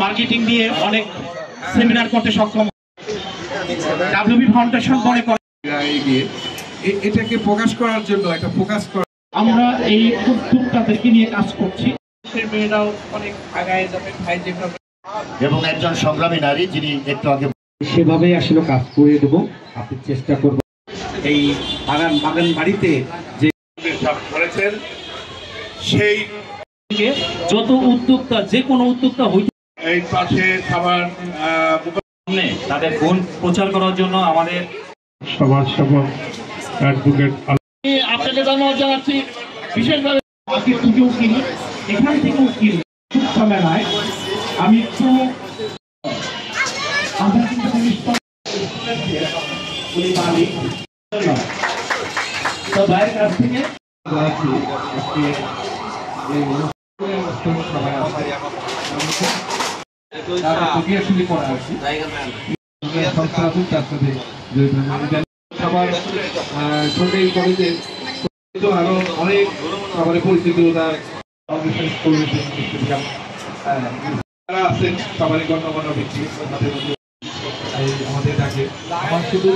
Marketing দিয়ে অনেক seminar করতে সক্ষম। ডাব্লিউবি ফাউন্ডেশন মনে করে এটাকে প্রকাশ করার জন্য একটা ফোকাস করা, আমরা এই উদ্যোক্তাদেরকে নিয়ে কাজ করছি। মেয়েরাও অনেক আগায় যাবে ভাই যেভাবে, এবং একজন সংগ্রামী নারী যিনি একটু আগে সেভাবেই আসলে কাজ করে দেব। আপনি চেষ্টা করব এই বাগান বাড়িতে যে করেছেন সেই যত উদ্যোক্তা যে কোনো উদ্যোক্তা হইতে এই পাশে খাবার তাদের গুণ প্রচার করার জন্য আমাদের সমাজসেবক অ্যাডভোকেট আপনাকে ধন্যবাদ জানাচ্ছি। বিশেষভাবে আজকে থেকেও কিনি, এখান থেকেও কিনি মেলায় আমি একটু ভাইয়ের কাছ থেকে সবার সঙ্গে কলেজের আরো অনেক সবারই পরিচিত যারা আছেন সবারই গণ্যমান্য ব্যক্তি আমাদের ডাকে আমার শুধু